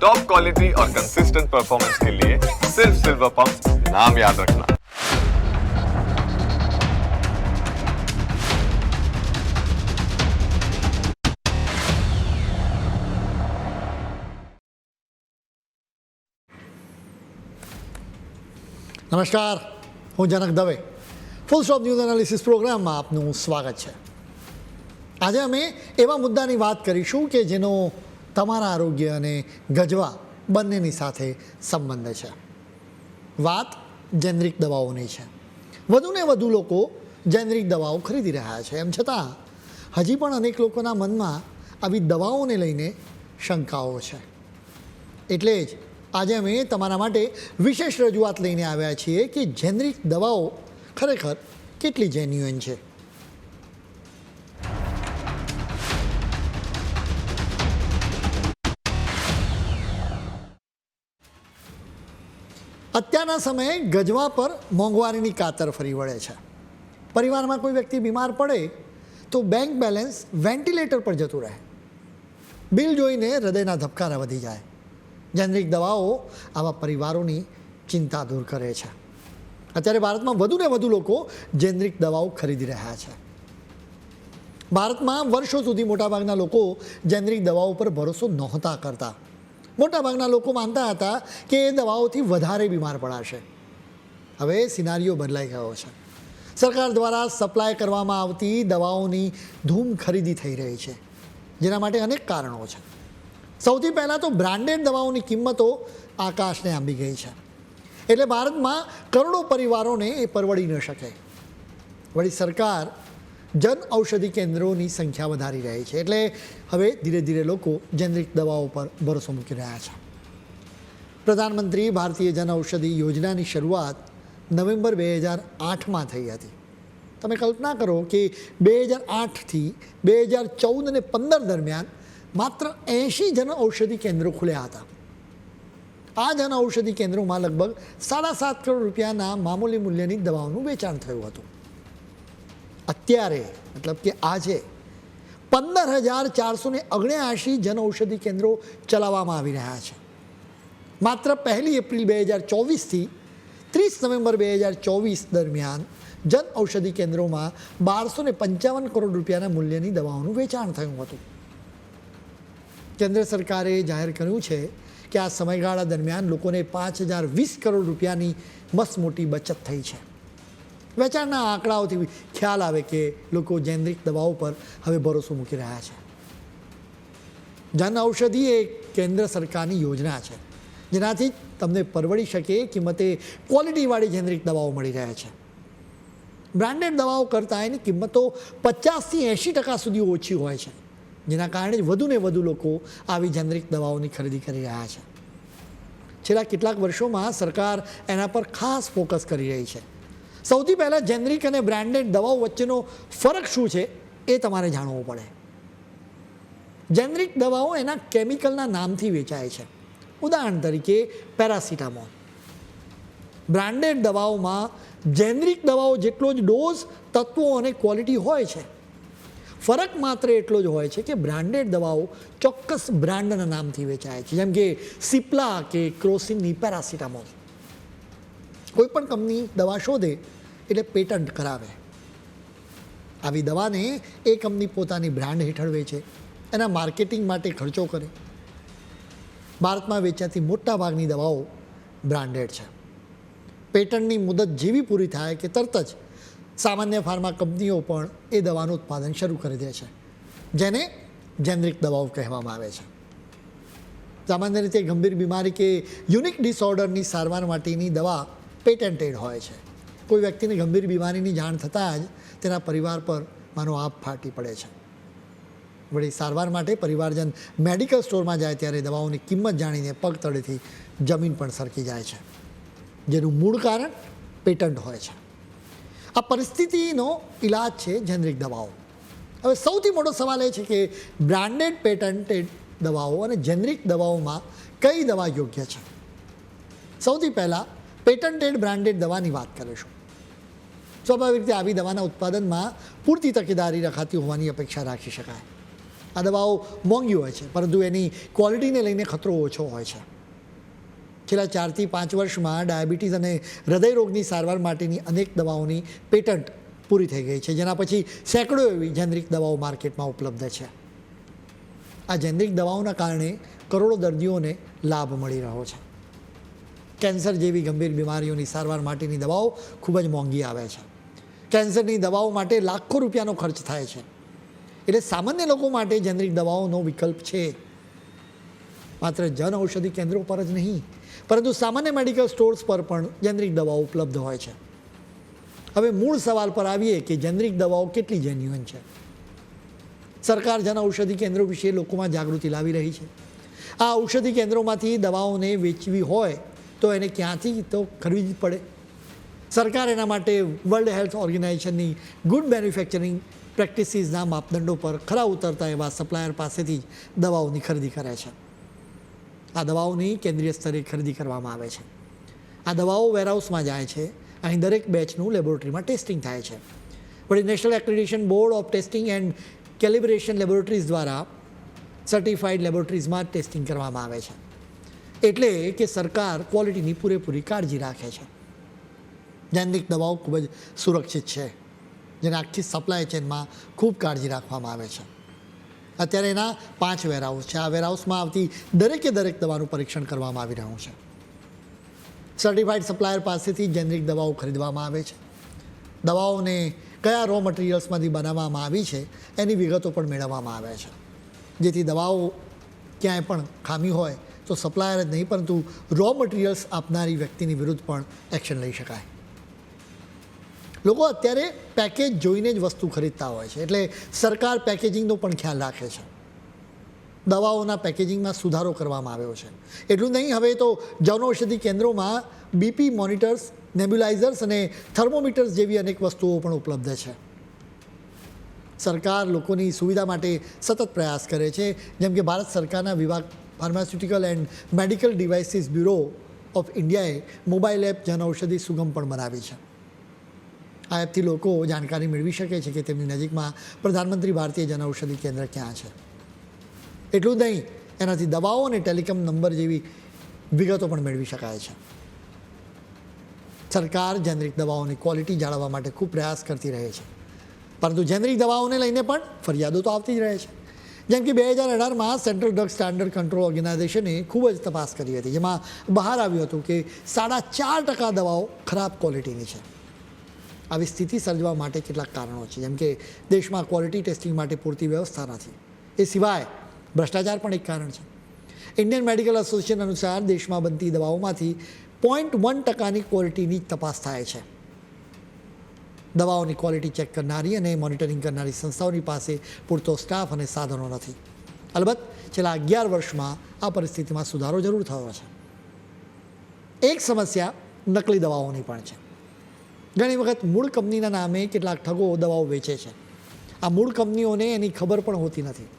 Top quality और consistent performance के लिए सिर्फ सिल्वर पंप नाम याद रखना। નમસ્કાર, હું Janak Dave. Full stop news analysis પ્રોગ્રામમાં આપનું સ્વાગત છે. આજે અમે એવા મુદ્દાની વાત કરીશું કે જેનો તમારા આરોગ્ય અને ગજવા બંનેની સાથે સંબંધ છે. વાત જેનરિક દવાઓની છે. વધુને વધુ લોકો જેનરિક દવાઓ ખરીદી રહ્યા છે. એમ છતાં હજી પણ અનેક લોકોના મનમાં આવી દવાઓને લઈને શંકાઓ છે. એટલે જ આજે અમે તમારા માટે વિશેષ રજૂઆત લઈને આવ્યા છીએ કે જેનરિક દવાઓ ખરેખર કેટલી જેન્યુઅન છે. અત્યારના સમયે ગજવા પર મોંઘવારીની કાતર ફરી વળે છે. પરિવારમાં કોઈ વ્યક્તિ બીમાર પડે તો બેંક બેલેન્સ વેન્ટિલેટર પર જતું રહે. બિલ જોઈને હૃદયના ધબકારા વધી જાય. જેનરિક દવાઓ આવા પરિવારોની ચિંતા દૂર કરે છે. અત્યારે ભારતમાં વધુને વધુ લોકો જેનરિક દવાઓ ખરીદી રહ્યા છે. ભારતમાં વર્ષો સુધી મોટાભાગના લોકો જેનરિક દવાઓ પર ભરોસો નહોતા કરતા. મોટાભાગના લોકો માનતા હતા કે એ દવાઓથી વધારે બીમાર પડાશે. હવે સિનારીઓ બદલાઈ ગયો છે. સરકાર દ્વારા સપ્લાય કરવામાં આવતી દવાઓની ધૂમ ખરીદી થઈ રહી છે, જેના માટે અનેક કારણો છે. સૌથી પહેલાં તો બ્રાન્ડેડ દવાઓની કિંમતો આકાશને આંબી ગઈ છે. એટલે ભારતમાં કરોડો પરિવારોને એ પરવડી ન શકે. વળી સરકાર જન ઔષધિ કેન્દ્રોની સંખ્યા વધારી રહી છે. એટલે હવે ધીરે ધીરે લોકો જેનરિક દવાઓ પર ભરોસો મૂકી રહ્યા છે. પ્રધાનમંત્રી ભારતીય જન ઔષધિ યોજનાની શરૂઆત નવેમ્બર 2008માં થઈ હતી. તમે કલ્પના કરો કે 2008થી 2014 અને 2015 દરમિયાન માત્ર 80 જન ઔષધિ કેન્દ્રો ખુલ્યા હતા. આ જન ઔષધિ કેન્દ્રોમાં લગભગ 7.5 કરોડ રૂપિયાના મામૂલી મૂલ્યની દવાઓનું વેચાણ થયું હતું. અત્યારે મતલબ કે આજે 15,479 જન ઔષધિ કેન્દ્રો ચલાવવામાં આવી રહ્યા છે. માત્ર 1 એપ્રિલ 2024થી 30 નવેમ્બર 2024 દરમિયાન જન ઔષધિ કેન્દ્રોમાં 1255 કરોડ રૂપિયાના મૂલ્યની દવાઓનું વેચાણ થયું હતું. કેન્દ્ર સરકારે જાહેર કર્યું છે કે આ સમયગાળા દરમિયાન લોકોને 5,020 કરોડ રૂપિયાની મસ્ત મોટી બચત થઈ છે. વેચાણના આંકડાઓથી ખ્યાલ આવે કે લોકો જેનરિક દવાઓ પર હવે ભરોસો મૂકી રહ્યા છે. જન ઔષધિ એ કેન્દ્ર સરકારની યોજના છે, જેનાથી તમને પરવડી શકે કિંમતે ક્વોલિટીવાળી જેનરિક દવાઓ મળી રહે છે. બ્રાન્ડેડ દવાઓ કરતાં એની કિંમતો 50થી 80% સુધી ઓછી હોય છે, જેના કારણે વધુને વધુ લોકો આવી જેનરિક દવાઓની ખરીદી કરી રહ્યા છે. છેલ્લા કેટલાક વર્ષોમાં સરકાર એના પર ખાસ ફોકસ કરી રહી છે. સૌથી પહેલાં જેનરિક અને બ્રાન્ડેડ દવાઓ વચ્ચેનો ફરક શું છે એ તમારે જાણવું પડે. જેનરિક દવાઓ એના કેમિકલના નામથી વેચાય છે. ઉદાહરણ તરીકે પેરાસિટામોલ. બ્રાન્ડેડ દવાઓમાં જેનરિક દવાઓ જેટલો જ ડોઝ, તત્વો અને ક્વોલિટી હોય છે. ફરક માત્ર એટલો જ હોય છે કે બ્રાન્ડેડ દવાઓ ચોક્કસ બ્રાન્ડના નામથી વેચાય છે, જેમ કે સિપ્લા કે ક્રોસિનની પેરાસિટામોલ. કોઈ પણ કંપની દવા શોધે એટલે પેટન્ટ કરાવે. આવી દવાને એ કંપની પોતાની બ્રાન્ડ હેઠળ વેચે, એના માર્કેટિંગ માટે ખર્ચો કરે. ભારતમાં વેચાતી મોટાભાગની દવાઓ બ્રાન્ડેડ છે. પેટન્ટની મુદત જેવી પૂરી થાય કે તરત જ સામાન્ય ફાર્મા કંપનીઓ પણ એ દવાનું ઉત્પાદન શરૂ કરી દે છે, જેને જેનરિક દવાઓ કહેવામાં આવે છે. સામાન્ય રીતે ગંભીર બીમારી કે યુનિક ડિસઓર્ડરની સારવાર માટેની દવા પેટન્ટેડ હોય છે. કોઈ વ્યક્તિને ગંભીર બીમારીની જાણ થતાં જ તેના પરિવાર પર માનો આપ ફાટી પડે છે. વળી સારવાર માટે પરિવારજન મેડિકલ સ્ટોરમાં જાય ત્યારે દવાઓની કિંમત જાણીને પગ તળેથી જમીન પણ સરકી જાય છે, જેનું મૂળ કારણ પેટન્ટ હોય છે. આ પરિસ્થિતિનો ઈલાજ છે જેનરિક દવાઓ. હવે સૌથી મોટો સવાલ એ છે કે બ્રાન્ડેડ પેટન્ટેડ દવાઓ અને જેનરિક દવાઓમાં કઈ દવા યોગ્ય છે. સૌથી પહેલાં પેટન્ટેડ બ્રાન્ડેડ દવાની વાત કરીશું. સ્વાભાવિક રીતે આવી દવાના ઉત્પાદનમાં પૂરતી તકેદારી રખાતી હોવાની અપેક્ષા રાખી શકાય. આ દવાઓ મોંઘી હોય છે, પરંતુ એની ક્વોલિટીને લઈને ખતરો ઓછો હોય છે. છેલ્લા 4 થી 5 વર્ષમાં ડાયાબિટીસ અને હૃદયરોગની સારવાર માટેની અનેક દવાઓની પેટન્ટ પૂરી થઈ ગઈ છે, જેના પછી સેંકડો એવી જેનરિક દવાઓ માર્કેટમાં ઉપલબ્ધ છે. આ જેનરિક દવાઓના કારણે કરોડો દર્દીઓને લાભ મળી રહ્યો છે. કેન્સર જેવી ગંભીર બીમારીઓની સારવાર માટેની દવાઓ ખૂબ જ મોંઘી આવે છે. કેન્સરની દવાઓ માટે લાખો રૂપિયાનો ખર્ચ થાય છે. એટલે સામાન્ય લોકો માટે જેનરિક દવાઓનો વિકલ્પ છે. માત્ર જન ઔષધિ કેન્દ્રો પર જ નહીં, પરંતુ સામાન્ય મેડિકલ સ્ટોર્સ પર પણ જેનરિક દવાઓ ઉપલબ્ધ હોય છે. હવે મૂળ સવાલ પર આવીએ કે જેનરિક દવાઓ કેટલી જેન્યુઅન છે. સરકાર જન ઔષધિ કેન્દ્રો વિશે લોકોમાં જાગૃતિ લાવી રહી છે. આ ઔષધિ કેન્દ્રોમાંથી દવાઓને વેચવી હોય તો એને ક્યાંથી તો ખરીદવી પડે. સરકાર એના માટે વર્લ્ડ હેલ્થ ઓર્ગેનાઇઝેશનની ગુડ મેન્યુફેક્ચરિંગ પ્રેક્ટિસીસના માપદંડો પર ખરા ઉતરતા એવા સપ્લાયર પાસેથી જ દવાઓની ખરીદી કરે છે. આ દવાઓની કેન્દ્રીય સ્તરે ખરીદી કરવામાં આવે છે. આ દવાઓ વેરહાઉસમાં જાય છે. અહીં દરેક બેચનું લેબોરેટરીમાં ટેસ્ટિંગ થાય છે. વળી national accreditation board of testing and calibration laboratories દ્વારા સર્ટિફાઈડ લેબોરેટરીઝમાં ટેસ્ટિંગ કરવામાં આવે છે. એટલે કે સરકાર ક્વોલિટીની પૂરેપૂરી કાળજી રાખે છે. જેનરિક દવાઓ ખૂબ જ સુરક્ષિત છે, જેને આખી સપ્લાય ચેનમાં ખૂબ કાળજી રાખવામાં આવે છે. અત્યારે એના 5 વેરહાઉસ છે. આ વેરહાઉસમાં આવતી દરેકે દરેક દવાનું પરીક્ષણ કરવામાં આવી રહ્યું છે. સર્ટિફાઈડ સપ્લાયર પાસેથી જેનરિક દવાઓ ખરીદવામાં આવે છે. દવાઓને કયા રો મટીરિયલ્સમાંથી બનાવવામાં આવી છે એની વિગતો પણ મેળવવામાં આવે છે, જેથી દવાઓ ક્યાંય પણ ખામી હોય તો સપ્લાયર જ નહીં, પરંતુ રો મટીરિયલ્સ આપનારી વ્યક્તિની વિરુદ્ધ પણ એક્શન લઈ શકાય. લોકો અત્યારે પેકેજ જોઈને જ વસ્તુ ખરીદતા હોય છે, એટલે સરકાર પેકેજિંગનો પણ ખ્યાલ રાખે છે. દવાઓના પેકેજિંગમાં સુધારો કરવામાં આવ્યો છે. એટલું નહીં, હવે તો જનઔષધિ કેન્દ્રોમાં બીપી મોનિટર્સ, નેબ્યુલાઇઝર્સ અને થર્મોમીટર્સ જેવી અનેક વસ્તુઓ પણ ઉપલબ્ધ છે. સરકાર લોકોની સુવિધા માટે સતત પ્રયાસ કરે છે. જેમ કે ભારત સરકારના વિભાગ pharmaceutical and medical devices bureau of ઇન્ડિયાએ મોબાઈલ એપ જનઔષધિ સુગમ પણ બનાવી છે. આ એપથી લોકો જાણકારી મેળવી શકે છે કે તેમની નજીકમાં પ્રધાનમંત્રી ભારતીય જનઔષધિ કેન્દ્ર ક્યાં છે. એટલું જ નહીં, એનાથી દવાઓ અને ટેલિકોમ નંબર જેવી વિગતો પણ મેળવી શકાય છે. સરકાર જેનરિક દવાઓની ક્વોલિટી જાળવવા માટે ખૂબ પ્રયાસ કરતી રહે છે, પરંતુ જેનરિક દવાઓને લઈને પણ ફરિયાદો તો આવતી જ રહે છે. જેમ કે 2018માં સેન્ટ્રલ ડ્રગ સ્ટાન્ડર્ડ કંટ્રોલ ઓર્ગેનાઇઝેશને ખૂબ જ તપાસ કરી હતી, જેમાં બહાર આવ્યું હતું કે 4.5% દવાઓ ખરાબ ક્વોલિટીની છે. આવી સ્થિતિ સર્જવા માટે કેટલાક કારણો છે, જેમ કે દેશમાં ક્વોલિટી ટેસ્ટિંગ માટે પૂરતી વ્યવસ્થા નથી. એ સિવાય ભ્રષ્ટાચાર પણ એક કારણ છે. ઇન્ડિયન મેડિકલ એસોસિએશન અનુસાર દેશમાં બનતી દવાઓમાંથી 0.1%ની ક્વોલિટીની તપાસ થાય છે. દવાઓની ક્વોલિટી ચેક કરનારી અને મોનિટરિંગ કરનારી સંસ્થાઓની પાસે પૂરતો સ્ટાફ અને સાધનો નથી. અલબત્ત છેલ્લા 11 વર્ષમાં આ પરિસ્થિતિમાં સુધારો જરૂર થયો છે. એક સમસ્યા નકલી દવાઓની પણ છે. ઘણી વખત મૂળ કંપનીના નામે કેટલાક ઠગો દવાઓ વેચે છે. આ મૂળ કંપનીઓને એની ખબર પણ હોતી નથી.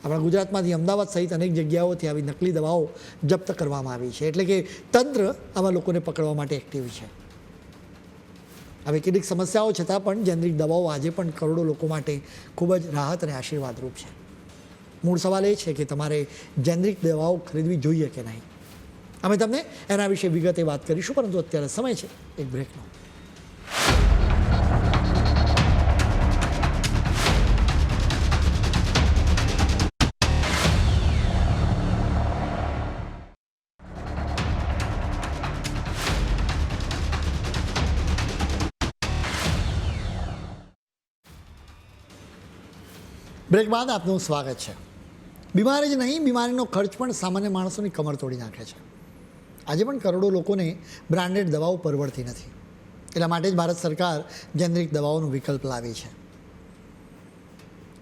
આપણા ગુજરાતમાંથી અમદાવાદ સહિત અનેક જગ્યાઓથી આવી નકલી દવાઓ જપ્ત કરવામાં આવી છે. એટલે કે તંત્ર આવા લોકોને પકડવા માટે એક્ટિવ છે. આવી કેટલીક સમસ્યાઓ છતાં પણ જેનરિક દવાઓ આજે પણ કરોડો લોકો માટે ખૂબ જ રાહત અને આશીર્વાદરૂપ છે. મૂળ સવાલ એ છે કે તમારે જેનરિક દવાઓ ખરીદવી જોઈએ કે નહીં. અમે તમને એના વિશે વિગતે વાત કરીશું, પરંતુ અત્યારે સમય છે એક બ્રેકનો. બ્રેક બાદ આપનું સ્વાગત છે. બીમારી જ નહીં, બીમારીનો ખર્ચ પણ સામાન્ય માણસોની કમર તોડી નાખે છે. આજે પણ કરોડો લોકોને બ્રાન્ડેડ દવાઓ પરવડતી નથી. એટલા માટે જ ભારત સરકાર જેનરિક દવાઓનો વિકલ્પ લાવી છે.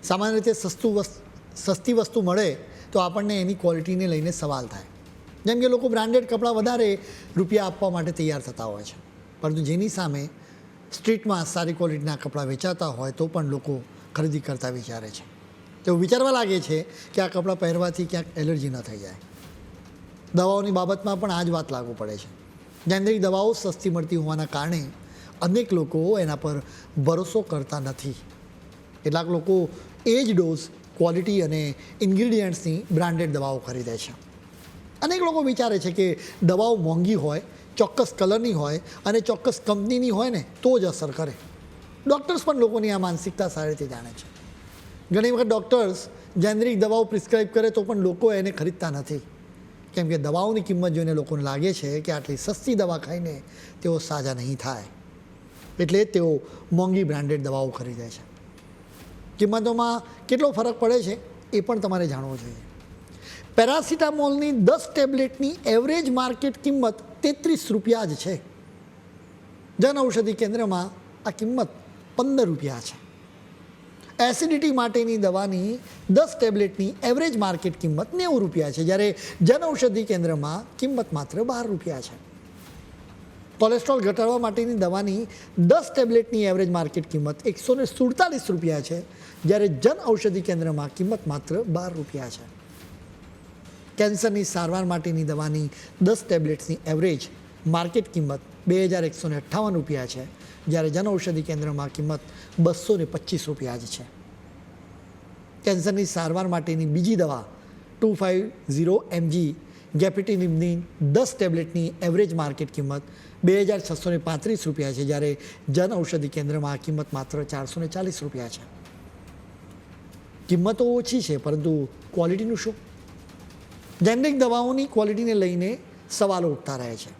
સામાન્ય રીતે સસ્તી વસ્તુ મળે તો આપણને એની ક્વોલિટીને લઈને સવાલ થાય. જેમ કે લોકો બ્રાન્ડેડ કપડાં વધારે રૂપિયા આપવા માટે તૈયાર થતા હોય છે, પરંતુ જેની સામે સ્ટ્રીટમાં સારી ક્વોલિટીના કપડાં વેચાતા હોય તો પણ લોકો ખરીદી કરતા વિચારે છે. તેઓ વિચારવા લાગે છે કે આ કપડાં પહેરવાથી ક્યાંક એલર્જી ન થઈ જાય. દવાઓની બાબતમાં પણ આ જ વાત લાગુ પડે છે. જેનરિક દવાઓ સસ્તી મળતી હોવાના કારણે અનેક લોકો એના પર ભરોસો કરતા નથી. કેટલાક લોકો એ જ ડોઝ ક્વોલિટી અને ઇન્ગ્રીડિયન્ટ્સની બ્રાન્ડેડ દવાઓ ખરીદે છે. અનેક લોકો વિચારે છે કે દવાઓ મોંઘી હોય, ચોક્કસ કલરની હોય અને ચોક્કસ કંપનીની હોય ને તો જ અસર કરે. ડૉક્ટર્સ પણ લોકોની આ માનસિકતા સારી રીતે જાણે છે. ઘણી વખત ડૉક્ટર્સ જેનરિક દવાઓ પ્રિસ્ક્રાઇબ કરે તો પણ લોકો એને ખરીદતા નથી, કેમ કે દવાઓની કિંમત જોઈને લોકોને લાગે છે કે આટલી સસ્તી દવા ખાઈને તેઓ સાજા નહીં થાય, એટલે તેઓ મોંઘી બ્રાન્ડેડ દવાઓ ખરીદે છે. કિંમતોમાં કેટલો ફરક પડે છે એ પણ તમારે જાણવું જોઈએ. પેરાસિટામોલની 10 ટેબ્લેટની એવરેજ માર્કેટ કિંમત 33 રૂપિયા જ છે. જન ઔષધિ કેન્દ્રમાં આ કિંમત 15 રૂપિયા છે. એસિડિટી માટેની દવાની 10 ટેબ્લેટની એવરેજ માર્કેટ કિંમત 90 રૂપિયા છે, જ્યારે જન ઔષધિ કેન્દ્રમાં કિંમત માત્ર 12 રૂપિયા છે. કોલેસ્ટ્રોલ ઘટાડવા માટેની દવાની 10 ટેબ્લેટની એવરેજ માર્કેટ કિંમત 147 રૂપિયા છે, જ્યારે જન ઔષધિ કેન્દ્રમાં કિંમત માત્ર 12 રૂપિયા છે. કેન્સરની સારવાર માટેની દવાની 10 ટેબ્લેટ્સની એવરેજ માર્કેટ કિંમત 2158 રૂપિયા છે, જ્યારે જન ઔષધિ કેન્દ્રમાં કિંમત 225 રૂપિયા જ છે. કેન્સરની સારવાર માટેની બીજી દવા 250 mg ગેપિટિનિમની 10 ટેબ્લેટની એવરેજ માર્કેટ કિંમત 2635 રૂપિયા છે, જ્યારે જન ઔષધિ કેન્દ્રમાં આ કિંમત માત્ર 440 રૂપિયા છે. કિંમતો ઓછી છે, પરંતુ ક્વોલિટીનું શું? જેનરિક દવાઓની ક્વોલિટીને લઈને સવાલો ઉઠતા રહે છે.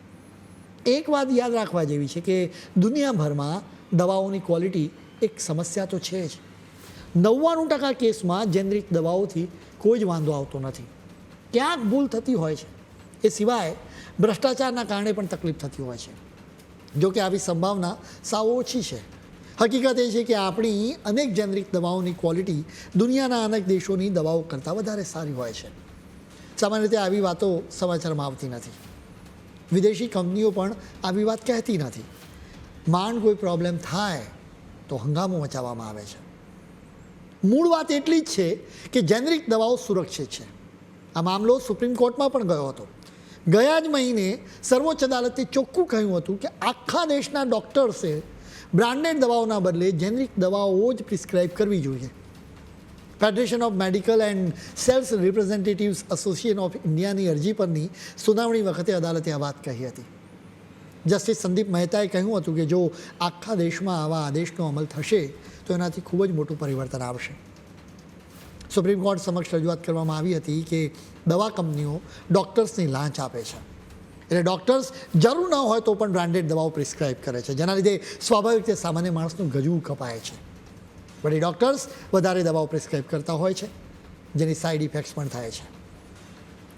એક વાત યાદ રાખવા જેવી છે કે દુનિયાભરમાં દવાઓની ક્વોલિટી એક સમસ્યા તો છે જ. 99% કેસમાં જેનરિક દવાઓથી કોઈ જ વાંધો આવતો નથી. ક્યાંક ભૂલ થતી હોય છે, એ સિવાય ભ્રષ્ટાચારના કારણે પણ તકલીફ થતી હોય છે. જો કે આવી સંભાવના સાવ ઓછી છે. હકીકત એ છે કે આપણી અનેક જેનરિક દવાઓની ક્વોલિટી દુનિયાના અનેક દેશોની દવાઓ કરતાં વધારે સારી હોય છે. સામાન્ય રીતે આવી વાતો સમાચારમાં આવતી નથી. વિદેશી કંપનીઓ પણ આવી વાત કહેતી નથી. માંડ કોઈ પ્રોબ્લેમ થાય તો હંગામો મચાવવામાં આવે છે. મૂળ વાત એટલી જ છે કે જેનરિક દવાઓ સુરક્ષિત છે. આ મામલો સુપ્રીમ કોર્ટમાં પણ ગયો હતો. ગયા જ મહિને સર્વોચ્ચ અદાલતે ચોખ્ખું કહ્યું હતું કે આખા દેશના ડૉક્ટર્સે બ્રાન્ડેડ દવાઓના બદલે જેનરિક દવાઓ જ પ્રિસ્ક્રાઇબ કરવી જોઈએ. Federation of medical and cells representatives association of ઇન્ડિયાની અરજી પરની સુનાવણી વખતે અદાલતે આ વાત કહી હતી. જસ્ટિસ સંદીપ મહેતાએ કહ્યું હતું કે જો આખા દેશમાં આવા આદેશનો અમલ થશે તો એનાથી ખૂબ જ મોટું પરિવર્તન આવશે. સુપ્રીમ કોર્ટ સમક્ષ રજૂઆત કરવામાં આવી હતી કે દવા કંપનીઓ ડૉક્ટર્સની લાંચ આપે છે, એટલે ડૉક્ટર્સ જરૂર ન હોય તો પણ બ્રાન્ડેડ દવાઓ પ્રિસ્ક્રાઇબ કરે છે, જેના લીધે સ્વાભાવિક રીતે સામાન્ય માણસનું ગજવું કપાય છે. વળી ડૉક્ટર્સ વધારે દવાઓ પ્રિસ્ક્રાઇબ કરતા હોય છે, જેની સાઇડ ઇફેક્ટ્સ પણ થાય છે.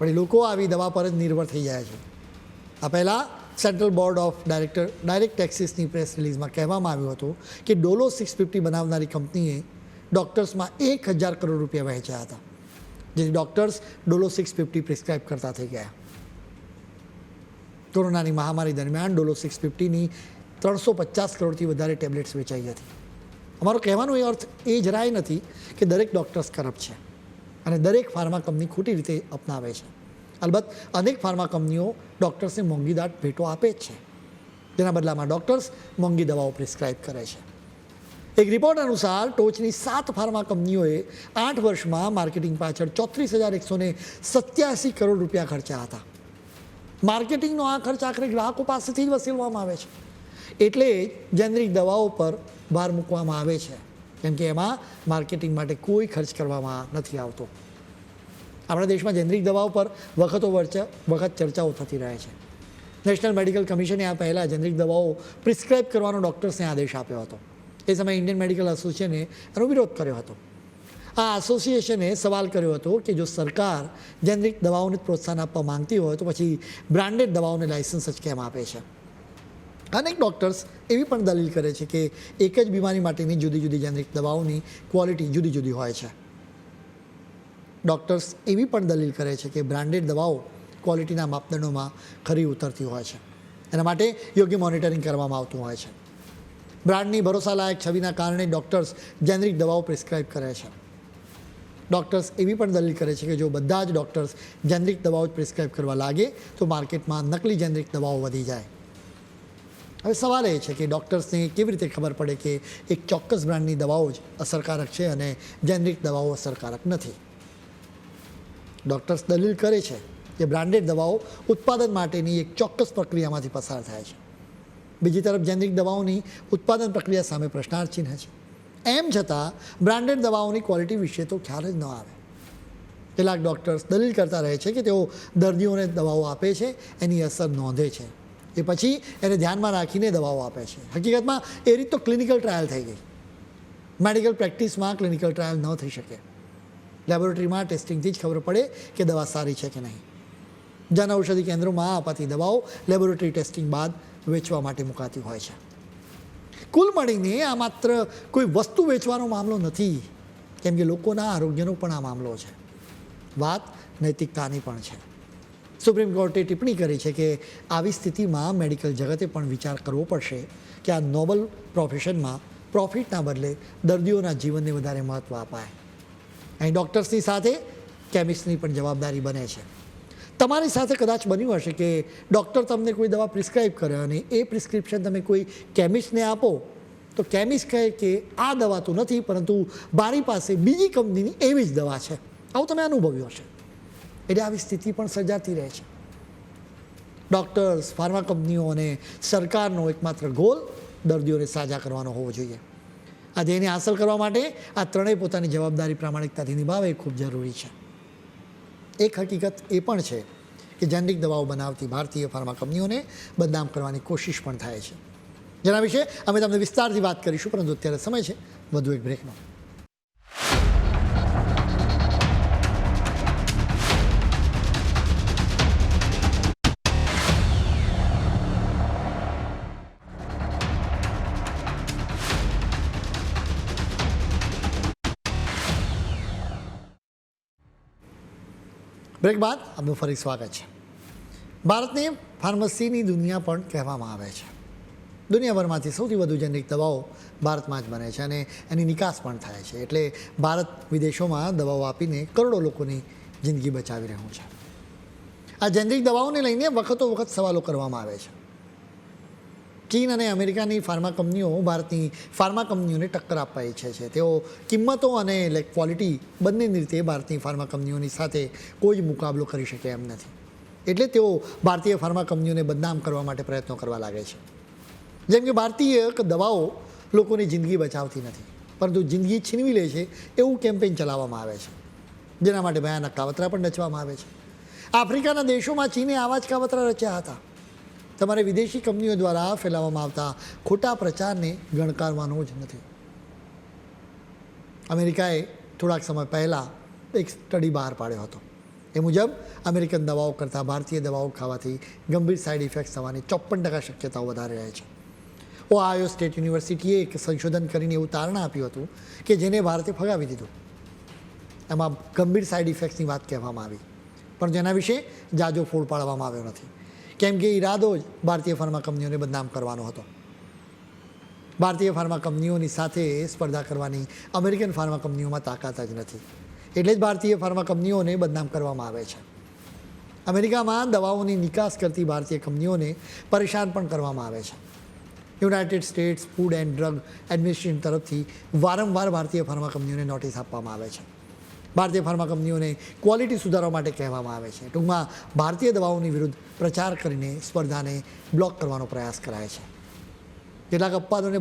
વળી લોકો આવી દવા પર જ નિર્ભર થઈ જાય છે. આ પહેલાં સેન્ટ્રલ બોર્ડ ઓફ ડાયરેક્ટ ટેક્સીસની પ્રેસ રિલીઝમાં કહેવામાં આવ્યું હતું કે ડોલો 650 બનાવનારી કંપનીએ ડૉક્ટર્સમાં 1000 કરોડ રૂપિયા વહેંચ્યા હતા, જેથી ડૉક્ટર્સ ડોલો 650 પ્રિસ્ક્રાઇબ કરતા થઈ ગયા. કોરોનાની મહામારી દરમિયાન ડોલો 650ની 350 કરોડથી વધારે ટેબ્લેટ્સ વેચાઈ હતી. અમારો કહેવાનો એ અર્થ એ જરાય નથી કે દરેક ડૉક્ટર્સ કરપ્ટ છે અને દરેક ફાર્મા કંપની ખોટી રીતે અપનાવે છે. અલબત્ત અનેક ફાર્મા કંપનીઓ ડૉક્ટર્સને મોંઘીદાટ ભેટો આપે જ છે, જેના બદલામાં ડૉક્ટર્સ મોંઘી દવાઓ પ્રિસ્ક્રાઇબ કરે છે. એક રિપોર્ટ અનુસાર ટોચની 7 ફાર્મા કંપનીઓએ 8 વર્ષમાં માર્કેટિંગ પાછળ 34,187 કરોડ રૂપિયા ખર્ચ્યા હતા. માર્કેટિંગનો આ ખર્ચ આખરે ગ્રાહકો પાસેથી જ વસૂલવામાં આવે છે. એટલે જેનરિક દવાઓ પર ભાર મૂકવામાં આવે છે, કેમ કે એમાં માર્કેટિંગ માટે કોઈ ખર્ચ કરવામાં નથી આવતો. આપણા દેશમાં જેનરિક દવાઓ પર વખત ચર્ચાઓ થતી રહે છે. નેશનલ મેડિકલ કમિશને આ પહેલાં જેનરિક દવાઓ પ્રિસ્ક્રાઇબ કરવાનો ડૉક્ટર્સને આદેશ આપ્યો હતો. એ સમયે ઇન્ડિયન મેડિકલ એસોસિએશને એનો વિરોધ કર્યો હતો. આ એસોસિએશને સવાલ કર્યો હતો કે જો સરકાર જેનરિક દવાઓને પ્રોત્સાહન આપવા માંગતી હોય તો પછી બ્રાન્ડેડ દવાઓને લાયસન્સ જ કેમ આપે છે. અનેક ડૉક્ટર્સ એવી પણ દલીલ કરે છે કે એક જ બીમારી માટેની જુદી જુદી જેનરિક દવાઓની ક્વોલિટી જુદી જુદી હોય છે. ડૉક્ટર્સ એવી પણ દલીલ કરે છે કે બ્રાન્ડેડ દવાઓ ક્વોલિટીના માપદંડોમાં ખરી ઉતરતી હોય છે. એના માટે યોગ્ય મોનિટરિંગ કરવામાં આવતું હોય છે. બ્રાન્ડની ભરોસાલાયક છબીના કારણે ડૉક્ટર્સ જેનરિક દવાઓ પ્રિસ્ક્રાઇબ કરે છે. ડૉક્ટર્સ એવી પણ દલીલ કરે છે કે જો બધા જ ડૉક્ટર્સ જેનરિક દવાઓ જ પ્રિસ્ક્રાઇબ કરવા લાગે તો માર્કેટમાં નકલી જેનરિક દવાઓ વધી જાય. હવે સવાલ એ છે કે ડૉક્ટર્સને કેવી રીતે ખબર પડે કે એક ચોક્કસ બ્રાન્ડની દવાઓ જ અસરકારક છે અને જેનરિક દવાઓ અસરકારક નથી. ડૉક્ટર્સ દલીલ કરે છે કે બ્રાન્ડેડ દવાઓ ઉત્પાદન માટેની એક ચોક્કસ પ્રક્રિયામાંથી પસાર થાય છે. બીજી તરફ જેનરિક દવાઓની ઉત્પાદન પ્રક્રિયા સામે પ્રશ્નાર્થ ચિહ્ન છે. એમ છતાં બ્રાન્ડેડ દવાઓની ક્વોલિટી વિશે તો ખ્યાલ જ ન આવે. કેટલાક ડૉક્ટર્સ દલીલ કરતા રહે છે કે તેઓ દર્દીઓને દવાઓ આપે છે, એની અસર નોંધે છે, એ પછી એને ધ્યાનમાં રાખીને દવાઓ આપે છે. હકીકતમાં એ રીત તો ક્લિનિકલ ટ્રાયલ થઈ ગઈ. મેડિકલ પ્રેક્ટિસમાં ક્લિનિકલ ટ્રાયલ ન થઈ શકે. લેબોરેટરીમાં ટેસ્ટિંગથી જ ખબર પડે કે દવા સારી છે કે નહીં. જન ઔષધિ કેન્દ્રોમાં અપાતી દવાઓ લેબોરેટરી ટેસ્ટિંગ બાદ વેચવા માટે મુકાતી હોય છે. કુલ મળીને આ માત્ર કોઈ વસ્તુ વેચવાનો મામલો નથી, કેમ કે લોકોના આરોગ્યનો પણ આ મામલો છે. વાત નૈતિકતાની પણ છે. સુપ્રીમ કોર્ટે ટિપ્પણી કરી છે કે આવી સ્થિતિમાં મેડિકલ જગતે પણ વિચાર કરવો પડશે કે આ નોબલ પ્રોફેશનમાં પ્રોફિટના બદલે દર્દીઓના જીવનને વધારે મહત્ત્વ અપાય. અહીં ડૉક્ટર્સની સાથે કેમિસ્ટની પણ જવાબદારી બને છે. તમારી સાથે કદાચ બન્યું હશે કે ડૉક્ટર તમને કોઈ દવા પ્રિસ્ક્રાઇબ કરે અને એ પ્રિસ્ક્રિપ્શન તમે કોઈ કેમિસ્ટને આપો તો કેમિસ્ટ કહે કે આ દવા તો નથી, પરંતુ મારી પાસે બીજી કંપનીની એવી જ દવા છે. આવું તમે અનુભવ્યું હશે. એટલે આવી સ્થિતિ પણ સર્જાતી રહે છે. ડૉક્ટર્સ, ફાર્મા કંપનીઓ અને સરકારનો એકમાત્ર ગોલ દર્દીઓને સાજા કરવાનો હોવો જોઈએ. આ ધ્યેયને હાંસલ કરવા માટે આ ત્રણેય પોતાની જવાબદારી પ્રામાણિકતાથી નિભાવે એ ખૂબ જરૂરી છે. એક હકીકત એ પણ છે કે જેનરિક દવાઓ બનાવતી ભારતીય ફાર્મા કંપનીઓને બદનામ કરવાની કોશિશ પણ થાય છે. જેના વિશે અમે તમને વિસ્તારથી વાત કરીશું, પરંતુ અત્યારે સમય છે વધુ એક બ્રેકનો. બ્રેક બાદ આપનું ફરી સ્વાગત છે. ભારતને ફાર્મસીની દુનિયા પણ કહેવામાં આવે છે. દુનિયાભરમાંથી સૌથી વધુ જેનરિક દવાઓ ભારતમાં જ બને છે અને એની નિકાસ પણ થાય છે. એટલે ભારત વિદેશોમાં દવાઓ આપીને કરોડો લોકોની જિંદગી બચાવી રહ્યું છે. આ જેનરિક દવાઓને લઈને વખતો વખત સવાલો કરવામાં આવે છે. ચીન અને અમેરિકાની ફાર્મા કંપનીઓ ભારતની ફાર્મા કંપનીઓને ટક્કર આપવા ઈચ્છે છે. તેઓ કિંમતો અને ક્વોલિટી બંનેની રીતે ભારતની ફાર્મા કંપનીઓની સાથે કોઈ જ મુકાબલો કરી શકે એમ નથી. એટલે તેઓ ભારતીય ફાર્મા કંપનીઓને બદનામ કરવા માટે પ્રયત્નો કરવા લાગે છે. જેમ કે ભારતીય દવાઓ લોકોની જિંદગી બચાવતી નથી, પરંતુ જિંદગી છીનવી લે છે એવું કેમ્પેઇન ચલાવવામાં આવે છે, જેના માટે ભયાનક કાવતરા પણ રચવામાં આવે છે. આફ્રિકાના દેશોમાં ચીને આવા જ કાવતરા રચ્યા હતા. તમારે વિદેશી કંપનીઓ દ્વારા ફેલાવવામાં આવતા ખોટા પ્રચારને ગણકારવાનો જ નથી. અમેરિકાએ થોડાક સમય પહેલાં એક સ્ટડી બહાર પાડ્યો હતો. એ મુજબ અમેરિકન દવાઓ કરતાં ભારતીય દવાઓ ખાવાથી ગંભીર સાઇડ ઇફેક્ટ્સ થવાની 54% શક્યતાઓ વધારે રહે છે. ઓહાયો સ્ટેટ યુનિવર્સિટીએ એક સંશોધન કરીને એવું તારણ આપ્યું હતું કે જેને ભારતે ફગાવી દીધું. એમાં ગંભીર સાઇડ ઇફેક્ટ્સની વાત કહેવામાં આવી, પણ જેના વિશે જાજો ફોડ પાડવામાં આવ્યો નથી, કેમ કે ઈરાદો જ ભારતીય ફાર્મા કંપનીઓને બદનામ કરવાનો હતો. ભારતીય ફાર્મા કંપનીઓની સાથે સ્પર્ધા કરવાની અમેરિકન ફાર્મા કંપનીઓમાં તાકાત જ નથી. એટલે જ ભારતીય ફાર્મા કંપનીઓને બદનામ કરવામાં આવે છે. અમેરિકામાં દવાઓની નિકાસ કરતી ભારતીય કંપનીઓને પરેશાન પણ કરવામાં આવે છે. United states food and drug administration તરફથી વારંવાર ભારતીય ફાર્મા કંપનીઓને નોટિસ આપવામાં આવે છે. ભારતીય ફાર્મા કંપનીઓને ક્વોલિટી સુધારવા માટે કહેવામાં આવે છે. ટૂંકમાં ભારતીય દવાઓની વિરુદ્ધ પ્રચાર કરીને સ્પર્ધાને બ્લોક કરવાનો પ્રયાસ કરાય છે. કેટલાક અપવાદોને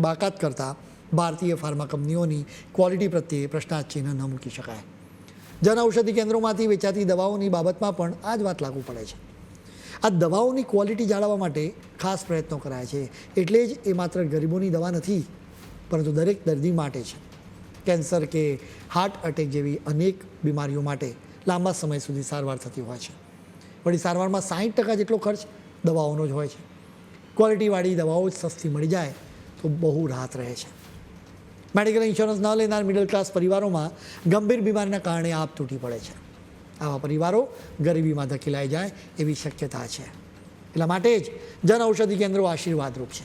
બાકાત કરતાં ભારતીય ફાર્મા કંપનીઓની ક્વોલિટી પ્રત્યે પ્રશ્નાર્થ ચિહ્ન ન મૂકી શકાય. જન ઔષધિ કેન્દ્રોમાંથી વેચાતી દવાઓની બાબતમાં પણ આ જ વાત લાગુ પડે છે. આ દવાઓની ક્વોલિટી જાળવવા માટે ખાસ પ્રયત્નો કરાય છે. એટલે જ એ માત્ર ગરીબોની દવા નથી, પરંતુ દરેક દર્દી માટે છે. કેન્સર કે હાર્ટ એટેક જેવી અનેક બીમારીઓ માટે લાંબા સમય સુધી સારવાર થતી હોય છે. વળી સારવારમાં 60% જેટલો ખર્ચ દવાઓનો જ હોય છે. ક્વોલિટીવાળી દવાઓ જ સસ્તી મળી જાય તો બહુ રાહત રહે છે. મેડિકલ ઇન્સ્યોરન્સ ન લેનાર મિડલ ક્લાસ પરિવારોમાં ગંભીર બીમારીના કારણે આપ તૂટી પડે છે. આવા પરિવારો ગરીબીમાં ધકેલાઈ જાય એવી શક્યતા છે. એટલા માટે જ જન ઔષધિ કેન્દ્રો આશીર્વાદરૂપ છે.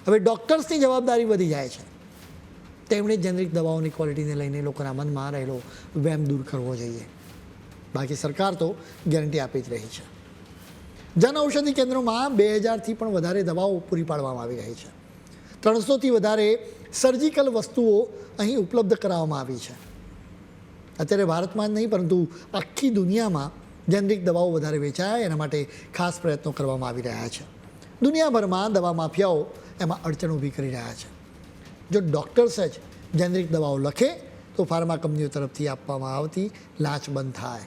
હવે ડૉક્ટર્સની જવાબદારી વધી જાય છે. તેમણે જેનરિક દવાઓની ક્વોલિટીને લઈને લોકોના મનમાં રહેલો વહેમ દૂર કરવો જોઈએ. બાકી સરકાર તો ગેરંટી આપી જ રહી છે. જન ઔષધિ કેન્દ્રોમાં 2000થી પણ વધારે દવાઓ પૂરી પાડવામાં આવી રહી છે. 300થી વધારે સર્જિકલ વસ્તુઓ અહીં ઉપલબ્ધ કરાવવામાં આવી છે. અત્યારે ભારતમાં જ નહીં પરંતુ આખી દુનિયામાં જેનરિક દવાઓ વધારે વેચાય એના માટે ખાસ પ્રયત્નો કરવામાં આવી રહ્યા છે. દુનિયાભરમાં દવા માફિયાઓ એમાં અડચણ ઊભી કરી રહ્યા છે. જો ડૉક્ટર્સ જ જેનરિક દવાઓ લખે તો ફાર્મા કંપનીઓ તરફથી આપવામાં આવતી લાંચ બંધ થાય.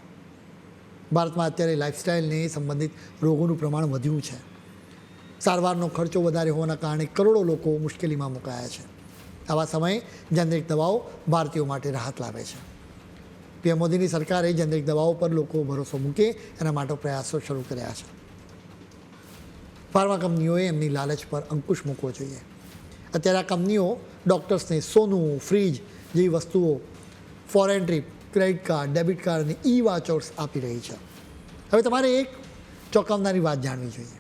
ભારતમાં અત્યારે લાઇફસ્ટાઇલને સંબંધિત રોગોનું પ્રમાણ વધ્યું છે. સારવારનો ખર્ચો વધારે હોવાના કારણે કરોડો લોકો મુશ્કેલીમાં મુકાયા છે. આવા સમયે જેનરિક દવાઓ ભારતીયો માટે રાહત લાવે છે. પીએમ મોદીની સરકારે જેનરિક દવાઓ પર લોકો ભરોસો મૂકે એના માટે પ્રયાસો શરૂ કર્યા છે. ફાર્મા કંપનીઓએ એમની લાલચ પર અંકુશ મૂકવો જોઈએ. અત્યારે આ કંપનીઓ ડૉક્ટર્સને સોનું, ફ્રીજ જેવી વસ્તુઓ, foreign trip, credit card, debit card અને ઈ વાચર્સ આપી રહી છે. હવે તમારે એક ચોંકાવનારી વાત જાણવી જોઈએ.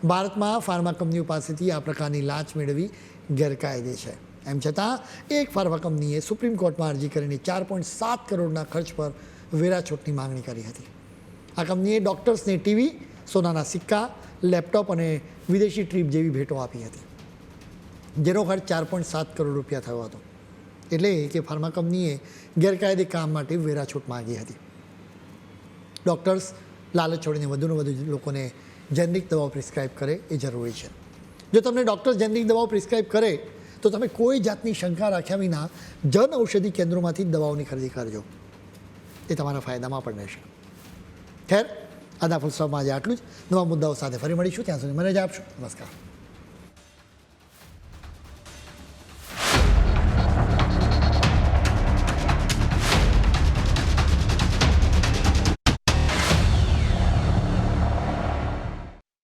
ભારતમાં ફાર્મા કંપનીઓ પાસેથી આ પ્રકારની લાંચ મેળવી ગેરકાયદે છે. એમ છતાં એક ફાર્મા કંપનીએ સુપ્રીમ કોર્ટમાં અરજી કરીને 4.7 કરોડના ખર્ચ પર વેરાછૂટની માંગણી કરી હતી. આ કંપનીએ ડૉક્ટર્સને ટીવી, સોનાના સિક્કા, લેપટોપ અને વિદેશી ટ્રીપ જેવી ભેટો આપી હતી, જેનો ખર્ચ 4.7 કરોડ રૂપિયા થયો હતો. એટલે કે ફાર્મા કંપનીએ ગેરકાયદે કામ માટે વેરાછૂટ માંગી હતી. ડૉક્ટર્સ લાલચ છોડીને વધુને વધુ લોકોને જેનરિક દવાઓ પ્રિસ્ક્રાઇબ કરે એ જરૂરી છે. જો તમને ડૉક્ટર જેનરિક દવાઓ પ્રિસ્ક્રાઇબ કરે તો તમે કોઈ જાતની શંકા રાખ્યા વિના જન ઔષધિ કેન્દ્રોમાંથી દવાઓની ખરીદી કરજો. એ તમારા ફાયદામાં પણ રહેશે. ખેર, આના ફૂલ સ્ટોપમાં આજે આટલું જ. નવા મુદ્દાઓ સાથે ફરી મળીશું. ત્યાં સુધી મને રજા આપશો. નમસ્કાર.